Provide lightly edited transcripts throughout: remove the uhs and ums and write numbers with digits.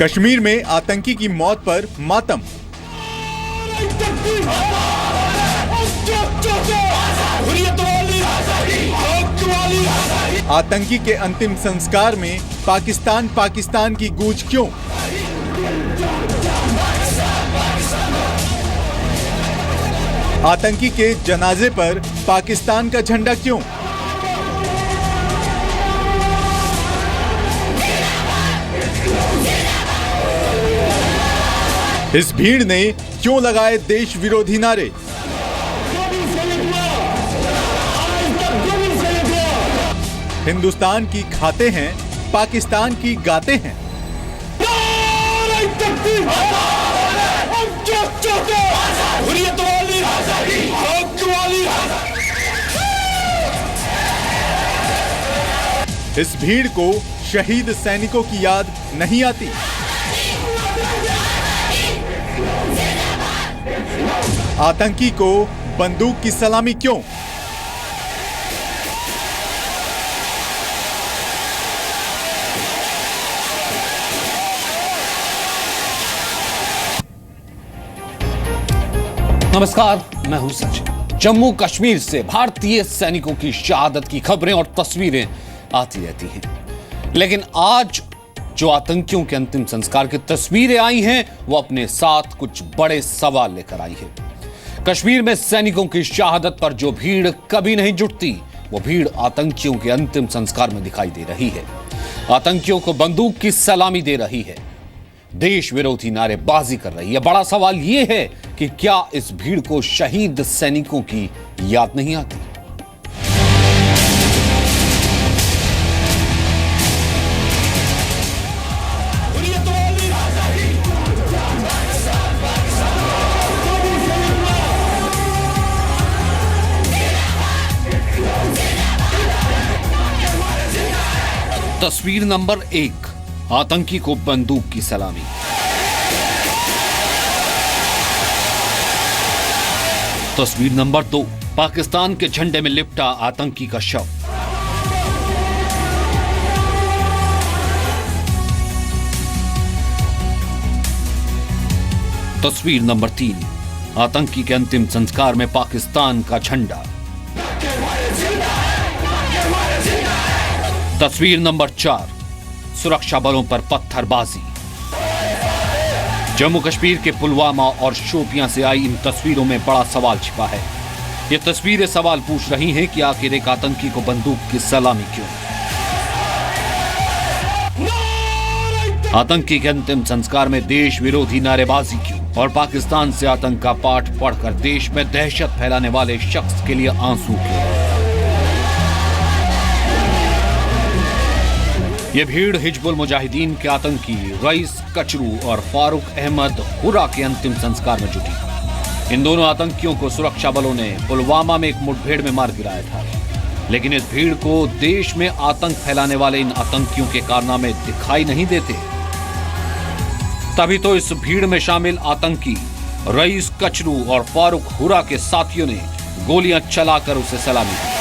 कश्मीर में आतंकी की मौत पर मातम। आतंकी के अंतिम संस्कार में पाकिस्तान की गूंज क्यों? आतंकी के जनाजे पर पाकिस्तान का झंडा क्यों? इस भीड़ ने क्यों लगाए देश विरोधी नारे? हिंदुस्तान की खाते हैं, पाकिस्तान की गाते हैं। इस भीड़ को शहीद सैनिकों की याद नहीं आती। आतंकी को बंदूक की सलामी क्यों? नमस्कार, मैं हूं सचिन। जम्मू कश्मीर से भारतीय सैनिकों की शहादत की खबरें और तस्वीरें आती रहती हैं, लेकिन आज जो आतंकियों के अंतिम संस्कार की तस्वीरें आई हैं, वो अपने साथ कुछ बड़े सवाल लेकर आई है। कश्मीर में सैनिकों की शहादत पर जो भीड़ कभी नहीं जुटती, वो भीड़ आतंकियों के अंतिम संस्कार में दिखाई दे रही है। आतंकियों को बंदूक की सलामी दे रही है, देश विरोधी नारेबाजी कर रही है। बड़ा सवाल यह है कि क्या इस भीड़ को शहीद सैनिकों की याद नहीं आती? तस्वीर नंबर 1, आतंकी को बंदूक की सलामी। तस्वीर नंबर 2, पाकिस्तान के झंडे में लिपटा आतंकी का शव। तस्वीर नंबर 3, आतंकी के अंतिम संस्कार में पाकिस्तान का झंडा। तस्वीर नंबर 4, सुरक्षा बलों पर पत्थरबाजी। जम्मू कश्मीर के पुलवामा और शोपियां से आई इन तस्वीरों में बड़ा सवाल छिपा है। ये तस्वीरें सवाल पूछ रही हैं कि आखिर एक आतंकी को बंदूक की सलामी क्यों? आतंकी के अंतिम संस्कार में देश विरोधी नारेबाजी क्यों? और पाकिस्तान से आतंक का पाठ पढ़कर देश में दहशत फैलाने वाले शख्स के लिए आंसू क्यों? ये भीड़ हिजबुल मुजाहिदीन के आतंकी रईस कचरू और फारूक अहमद हुर्रा के अंतिम संस्कार में जुटी। इन दोनों आतंकियों को सुरक्षा बलों ने पुलवामा में एक मुठभेड़ में मार गिराया था, लेकिन इस भीड़ को देश में आतंक फैलाने वाले इन आतंकियों के कारनामे दिखाई नहीं देते। तभी तो इस भीड़ में शामिल आतंकी रईस कचरू और फारूक हुर्रा के साथियों ने गोलियां चलाकर उसे सलामी दी।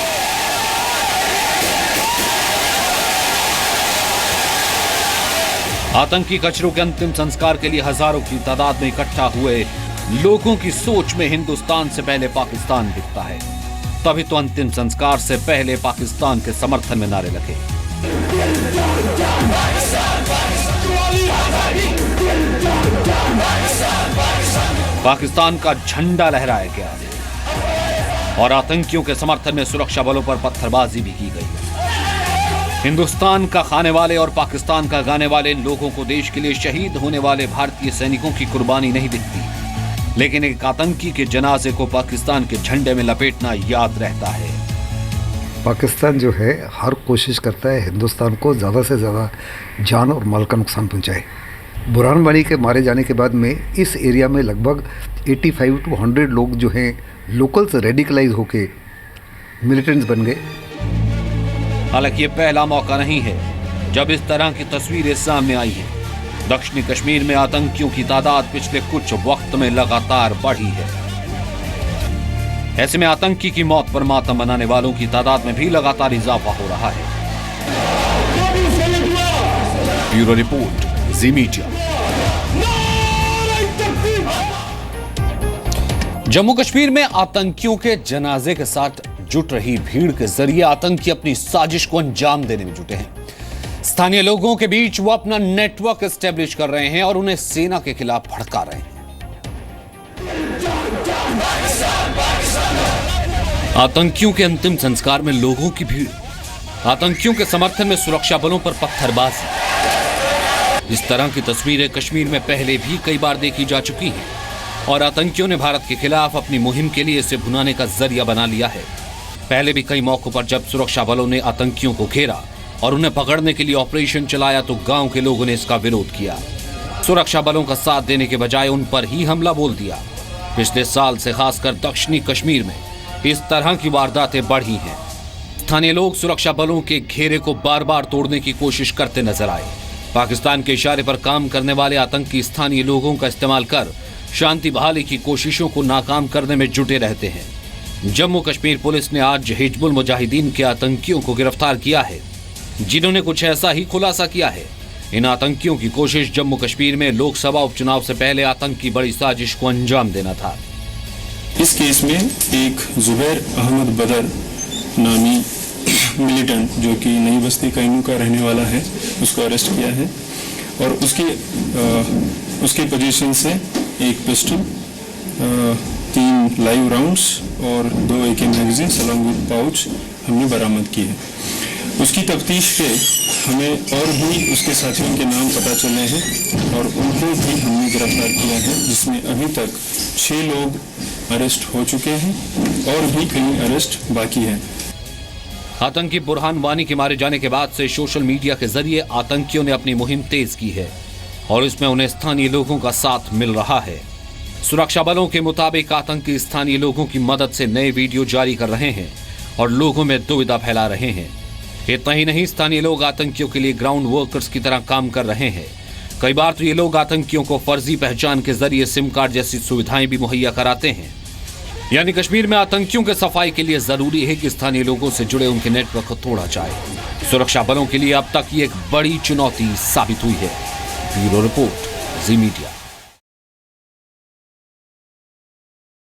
आतंकी कचरू के अंतिम संस्कार के लिए हजारों की तादाद में इकट्ठा हुए लोगों की सोच में हिंदुस्तान से पहले पाकिस्तान दिखता है। तभी तो अंतिम संस्कार से पहले पाकिस्तान के समर्थन में नारे लगे। पाकिस्तान का झंडा लहराया गया और आतंकियों के समर्थन में सुरक्षा बलों पर पत्थरबाजी भी की गई। हिंदुस्तान का खाने वाले और पाकिस्तान का गाने वाले इन लोगों को देश के लिए शहीद होने वाले भारतीय सैनिकों की कुर्बानी नहीं दिखती, लेकिन एक आतंकी के जनाजे को पाकिस्तान के झंडे में लपेटना याद रहता है। पाकिस्तान जो है हर कोशिश करता है हिंदुस्तान को ज़्यादा से ज़्यादा जान और माल का नुकसान पहुंचाए। बुरहान वानी के मारे जाने के बाद में इस एरिया में लगभग 85 to 100 लोग जो हैं लोकल से रेडिकलाइज होके मिलिटेंट्स बन गए। हालांकि ये पहला मौका नहीं है जब इस तरह की तस्वीरें सामने आई हैं। दक्षिणी कश्मीर में आतंकियों की तादाद पिछले कुछ वक्त में लगातार बढ़ी है। ऐसे में आतंकी की मौत पर मातम मनाने वालों की तादाद में भी लगातार इजाफा हो रहा है। ब्यूरो रिपोर्ट, जी मीडिया। जम्मू कश्मीर में आतंकियों के जनाजे के साथ जुट रही भीड़ के जरिए आतंकी अपनी साजिश को अंजाम देने में जुटे हैं। स्थानीय लोगों के बीच वो अपना नेटवर्क एस्टेब्लिश कर रहे हैं और उन्हें सेना के खिलाफ भड़का रहे हैं। आतंकियों के अंतिम संस्कार में लोगों की भीड़, आतंकियों के समर्थन में सुरक्षा बलों पर पत्थरबाजी। इस तरह की तस्वीरें कश्मीर में पहले भी कई बार देखी जा चुकी हैं और आतंकियों ने भारत के खिलाफ अपनी मुहिम के लिए इसे भुनाने का जरिया बना लिया है। पहले भी कई मौकों पर जब सुरक्षा बलों ने आतंकियों को घेरा और उन्हें पकड़ने के लिए ऑपरेशन चलाया तो गांव के लोगों ने इसका विरोध किया। सुरक्षा बलों का साथ देने के बजाय उन पर ही हमला बोल दिया। पिछले साल से खासकर दक्षिणी कश्मीर में इस तरह की वारदातें बढ़ी हैं। स्थानीय लोग सुरक्षा बलों के घेरे को बार बार तोड़ने की कोशिश करते नजर आए। पाकिस्तान के इशारे पर काम करने वाले आतंकी स्थानीय लोगों का इस्तेमाल कर शांति बहाली की कोशिशों को नाकाम करने में जुटे रहते हैं। जम्मू कश्मीर पुलिस ने आज हिजबुल मुजाहिदीन के आतंकियों को गिरफ्तार किया है, जिन्होंने कुछ ऐसा ही खुलासा किया है। इन आतंकियों की कोशिश जम्मू कश्मीर में लोकसभा उपचुनाव से पहले आतंकी बड़ी साजिश को अंजाम देना था। इस केस में एक जुबैर अहमद बदर नामी मिलिटेंट जो कि नई बस्ती कैमू का रहने वाला है, उसको अरेस्ट किया है और उसके पोजीशन से एक पिस्टल, 3 लाइव राउंड्स और 2 AK magazine along with pouch हमने बरामद किए। उसकी तफ्तीश पे हमें और भी उसके साथियों के नाम पता चले हैं और उनको भी हमने गिरफ्तार किया है, जिसमें अभी तक 6 लोग अरेस्ट हो चुके हैं और भी कई अरेस्ट बाकी हैं। आतंकी बुरहान वानी के मारे जाने के बाद से सोशल मीडिया के जरिए आतंकियों ने अपनी मुहिम तेज की है और इसमें उन्हें स्थानीय लोगों का साथ मिल रहा है। सुरक्षा बलों के मुताबिक आतंकी स्थानीय लोगों की मदद से नए वीडियो जारी कर रहे हैं और लोगों में दुविधा फैला रहे हैं। इतना ही नहीं, स्थानीय लोग आतंकियों के लिए ग्राउंड वर्कर्स की तरह काम कर रहे हैं। कई बार तो ये लोग आतंकियों को फर्जी पहचान के जरिए सिम कार्ड जैसी सुविधाएं भी मुहैया कराते हैं। यानी कश्मीर में आतंकियों के सफाई के लिए जरूरी है कि स्थानीय लोगों से जुड़े उनके नेटवर्क को तोड़ा जाए। सुरक्षा बलों के लिए अब तक ये एक बड़ी चुनौती साबित हुई है। ब्यूरो रिपोर्ट, जी मीडिया।